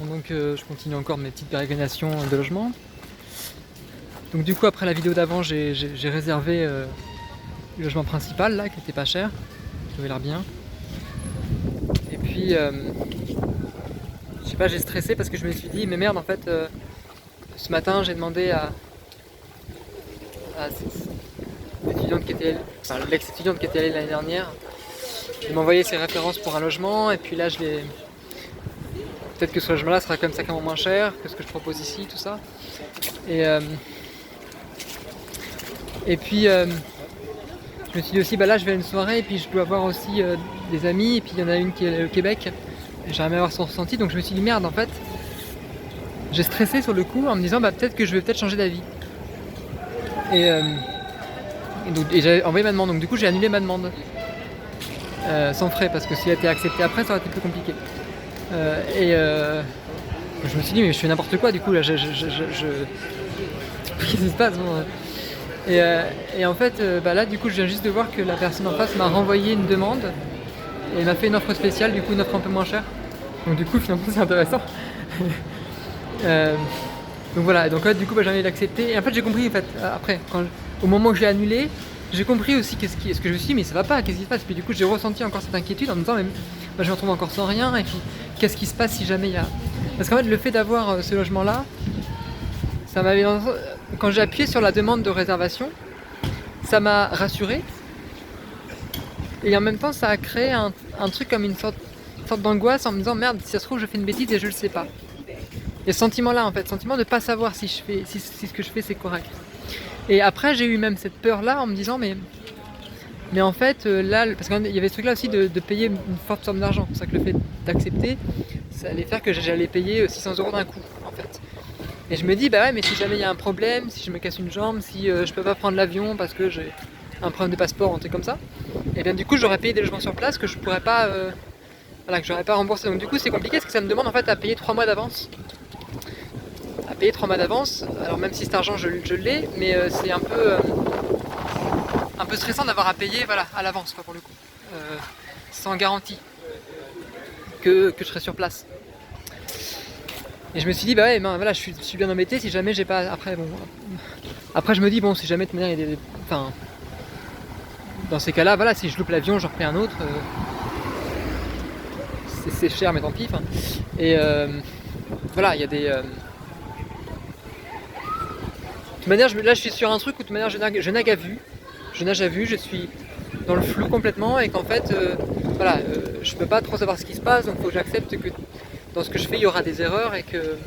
Bon, donc je continue encore mes petites pérégrinations de logement. Donc du coup après la vidéo d'avant j'ai réservé le logement principal là qui était pas cher, qui avait l'air bien. Et puis je sais pas, j'ai stressé parce que je me suis dit mais merde en fait ce matin j'ai demandé à l'étudiante qui était, enfin, l'ex-étudiante qui était allée l'année dernière, de m'envoyer ses références pour un logement et puis là je l'ai. Peut-être que ce logement là sera quand même sacrément moins cher que ce que je propose ici, tout ça. Et, euh, et puis je me suis dit aussi bah là je vais à une soirée et puis je dois avoir aussi des amis et puis il y en a une qui est au Québec et j'aimerais avoir son ressenti donc je me suis dit merde en fait j'ai stressé sur le coup en me disant bah peut-être que je vais peut-être changer d'avis et, euh, et j'avais envoyé ma demande donc du coup j'ai annulé ma demande sans frais parce que si elle était acceptée après ça aurait été plus compliqué je me suis dit mais je fais n'importe quoi du coup là qu'est-ce qui se passe bon, et en fait, bah là, du coup, je viens juste de voir que la personne en face m'a renvoyé une demande et m'a fait une offre spéciale, du coup, une offre un peu moins chère. Donc, du coup, finalement, c'est intéressant. Euh, donc voilà, donc là, du coup, bah, j'ai envie d'accepter. Et en fait, j'ai compris, en fait, après, au moment où j'ai annulé, j'ai compris aussi ce que je me suis dit, mais ça va pas, qu'est-ce qui se passe? Puis du coup, j'ai ressenti encore cette inquiétude en me disant, mais bah, je me retrouve encore sans rien, et puis qu'est-ce qui se passe si jamais il y a. Parce qu'en fait, le fait d'avoir ce logement-là, ça m'avait. Quand j'ai appuyé sur la demande de réservation, ça m'a rassuré et en même temps ça a créé un truc comme une sorte d'angoisse en me disant merde si ça se trouve je fais une bêtise et je le sais pas. Et ce sentiment là en fait, sentiment de pas savoir si ce que je fais c'est correct. Et après j'ai eu même cette peur là en me disant mais en fait là parce qu'il y avait ce truc là aussi de payer une forte somme d'argent. C'est ça que le fait d'accepter ça allait faire que j'allais payer 600 € d'un coup en fait. Et je me dis bah ouais mais si jamais il y a un problème, si je me casse une jambe, si je peux pas prendre l'avion parce que j'ai un problème de passeport, un truc comme ça, et bien du coup j'aurais payé des logements sur place que je pourrais pas voilà, que j'aurais pas remboursé. Donc du coup c'est compliqué parce que ça me demande en fait à payer 3 mois d'avance. À payer 3 mois d'avance. Alors même si cet argent je l'ai, mais c'est un peu stressant d'avoir à payer voilà, à l'avance quoi pour le coup. Sans garantie que je serai sur place. Et je me suis dit bah ouais ben, voilà je suis bien embêté si jamais j'ai pas. Après bon. Après je me dis bon si jamais de toute manière il y a des. Enfin. Dans ces cas-là, voilà, si je loupe l'avion, j'en repais un autre. C'est cher, mais tant pis. Et voilà, il y a des. De toute manière, là, je suis sur un truc où de toute manière, je n'ai qu'à vue. Je nage à vue, je suis dans le flou complètement et qu'en fait, voilà, je peux pas trop savoir ce qui se passe, donc il faut que j'accepte que dans ce que je fais, il y aura des erreurs et que.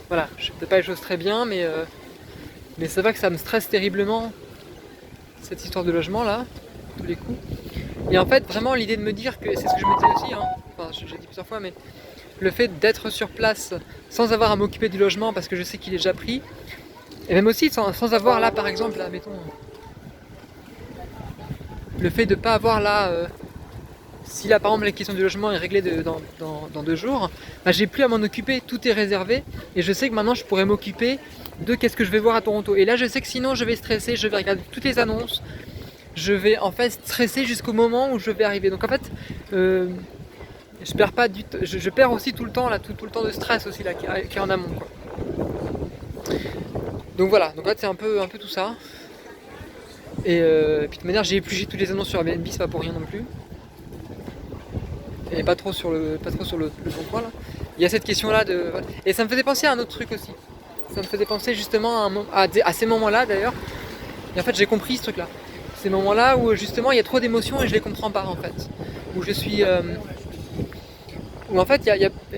Voilà, je fais pas les choses très bien, mais c'est vrai que ça me stresse terriblement, cette histoire de logement là, tous les coups. Et en fait, vraiment, l'idée de me dire que, c'est ce que je me disais aussi, hein, enfin, j'ai dit plusieurs fois, mais le fait d'être sur place sans avoir à m'occuper du logement parce que je sais qu'il est déjà pris, et même aussi sans avoir là, par exemple, là, mettons, le fait de ne pas avoir là, si là, par exemple, la question du logement est réglée dans 2 jours, bah, j'ai plus à m'en occuper, tout est réservé, et je sais que maintenant, je pourrais m'occuper de qu'est-ce que je vais voir à Toronto. Et là, je sais que sinon, je vais stresser, je vais regarder toutes les annonces, je vais en fait stresser jusqu'au moment où je vais arriver. Donc en fait, je perds pas du je perds aussi tout le temps là, tout le temps de stress aussi là qui est en amont. Quoi. Donc voilà, donc là c'est un peu tout ça. Et puis de toute manière j'ai épluché toutes les annonces sur Airbnb, c'est pas pour rien non plus. Et pas trop sur le bon coin là. Il y a cette question là de. Et ça me faisait penser à un autre truc aussi. Ça me faisait penser justement à ces moments-là d'ailleurs. Et en fait j'ai compris ce truc là. Ces moments-là où justement il y a trop d'émotions et je les comprends pas en fait. Où je suis. Où en fait,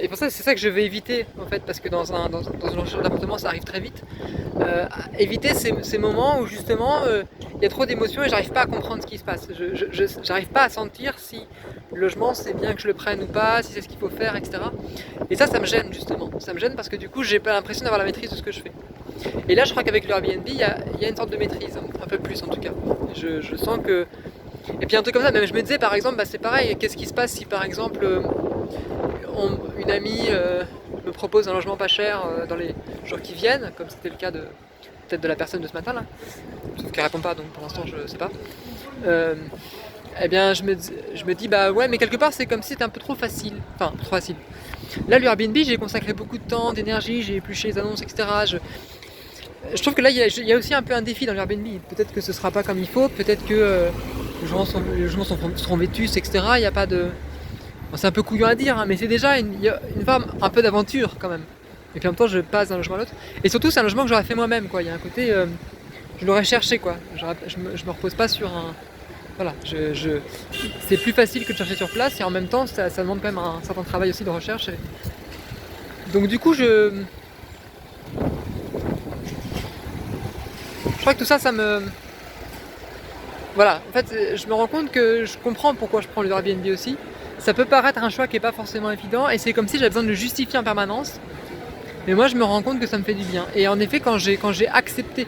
et pour ça, c'est ça que je vais éviter en fait, parce que dans une recherche d'appartement, ça arrive très vite. Éviter ces moments où justement il y a trop d'émotions et j'arrive pas à comprendre ce qui se passe. J'arrive pas à sentir si le logement c'est bien que je le prenne ou pas, si c'est ce qu'il faut faire, etc. Et ça me gêne justement. Ça me gêne parce que du coup, j'ai pas l'impression d'avoir la maîtrise de ce que je fais. Et là, je crois qu'avec le Airbnb, il y a une sorte de maîtrise, un peu plus en tout cas. Je sens que. Et puis un truc comme ça, même je me disais par exemple, bah, c'est pareil, qu'est-ce qui se passe si par exemple une amie me propose un logement pas cher dans les jours qui viennent, comme c'était le cas peut-être de la personne de ce matin là, sauf qu'elle répond pas donc pour l'instant je sais pas. eh bien je me dis bah ouais, mais quelque part c'est comme si c'était un peu trop facile. Enfin, trop facile. Là, le Airbnb, j'ai consacré beaucoup de temps, d'énergie, j'ai épluché les annonces, etc. Je trouve que là, il y a aussi un peu un défi dans l'Airbnb. Peut-être que ce sera pas comme il faut, peut-être que les logements seront vétustes, etc. Il n'y a pas de... Bon, c'est un peu couillon à dire, hein, mais c'est déjà il y a une forme un peu d'aventure quand même. Et puis en même temps, je passe d'un logement à l'autre. Et surtout, c'est un logement que j'aurais fait moi-même, quoi. Il y a un côté... je l'aurais cherché, quoi. Je me repose pas sur un... Voilà, c'est plus facile que de chercher sur place et en même temps, ça demande quand même un certain travail aussi de recherche. Donc du coup, je crois que tout ça, ça me... Voilà, en fait, je me rends compte que je comprends pourquoi je prends le Airbnb aussi. Ça peut paraître un choix qui n'est pas forcément évident et c'est comme si j'avais besoin de le justifier en permanence. Mais moi, je me rends compte que ça me fait du bien. Et en effet, quand j'ai accepté,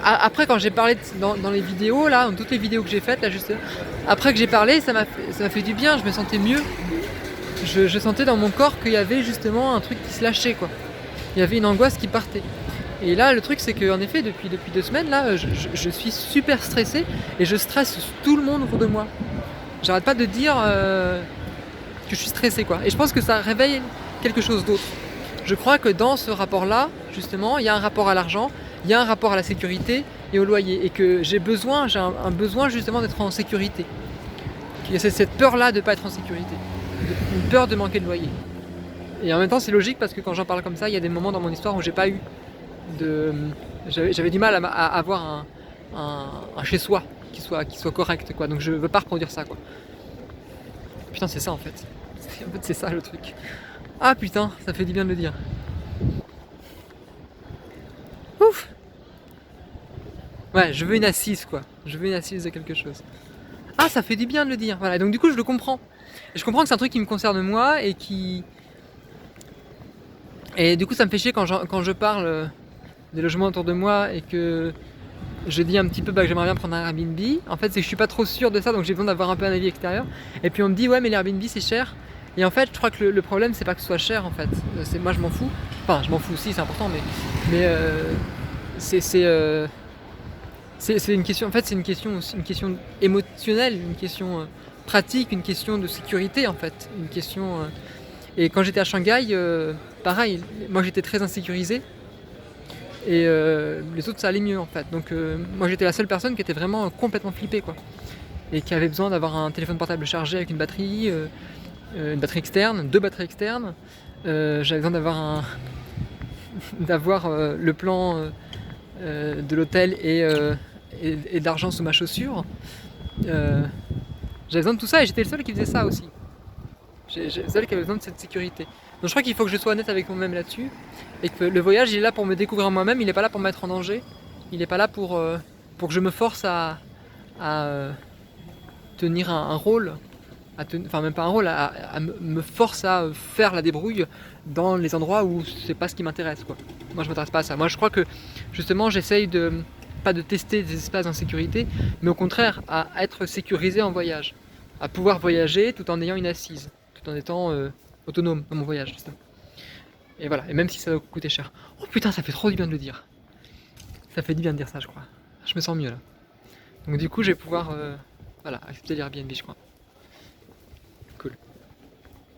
après quand j'ai parlé dans les vidéos, là, dans toutes les vidéos que j'ai faites, là, juste après que j'ai parlé, ça m'a fait du bien, je me sentais mieux. Je sentais dans mon corps qu'il y avait justement un truc qui se lâchait, quoi. Il y avait une angoisse qui partait. Et là, le truc, c'est qu'en effet, depuis 2 semaines, là, je suis super stressé et je stresse tout le monde autour de moi. J'arrête pas de dire que je suis stressé, quoi. Et je pense que ça réveille quelque chose d'autre. Je crois que dans ce rapport-là, justement, il y a un rapport à l'argent, il y a un rapport à la sécurité et au loyer. Et que j'ai un besoin justement d'être en sécurité. Il y a cette peur-là de ne pas être en sécurité. Une peur de manquer de loyer. Et en même temps, c'est logique parce que quand j'en parle comme ça, il y a des moments dans mon histoire où j'ai pas eu j'avais du mal à avoir un chez soi qui soit correct, quoi. Donc je veux pas reproduire ça, quoi. Putain, c'est ça en fait. En fait, c'est ça le truc. Ah putain, ça fait du bien de le dire. Ouf. Ouais, je veux une assise, quoi. Je veux une assise de quelque chose. Ah, ça fait du bien de le dire. Voilà, donc du coup, je le comprends. Et je comprends que c'est un truc qui me concerne moi et qui... Et du coup, ça me fait chier quand je parle des logements autour de moi et que je dis un petit peu que j'aimerais bien prendre un Airbnb. En fait, c'est que je suis pas trop sûr de ça, donc j'ai besoin d'avoir un peu un avis extérieur. Et puis on me dit ouais, mais l'Airbnb c'est cher. Et en fait, je crois que le problème c'est pas que ce soit cher en fait. Moi je m'en fous. Enfin, je m'en fous aussi, c'est important, mais c'est une question. En fait, c'est une question aussi, une question émotionnelle, une question pratique, une question de sécurité en fait, une question. Et quand j'étais à Shanghai, pareil, moi j'étais très insécurisé. Et les autres ça allait mieux en fait. Donc moi j'étais la seule personne qui était vraiment complètement flippée, quoi. Et qui avait besoin d'avoir un téléphone portable chargé avec une batterie externe, 2 batteries externes. J'avais besoin d'avoir le plan de l'hôtel et d'argent sous ma chaussure. J'avais besoin de tout ça et j'étais le seul qui faisait ça aussi. J'étais le seul qui avait besoin de cette sécurité. Donc je crois qu'il faut que je sois honnête avec moi-même là-dessus. Et que le voyage il est là pour me découvrir moi-même, il n'est pas là pour me mettre en danger. Il n'est pas là pour que je me force à tenir un rôle. Enfin même pas un rôle, me force à faire la débrouille dans les endroits où c'est pas ce qui m'intéresse, quoi. Moi je m'intéresse pas à ça. Moi je crois que justement j'essaye pas de tester des espaces d'insécurité, mais au contraire à être sécurisé en voyage. À pouvoir voyager tout en ayant une assise, tout en étant autonome dans mon voyage, justement. Et voilà, et même si ça va coûter cher. Oh putain, ça fait trop du bien de le dire. Ça fait du bien de dire ça, je crois. Je me sens mieux là. Donc du coup, je vais pouvoir voilà, accepter l'Airbnb, je crois.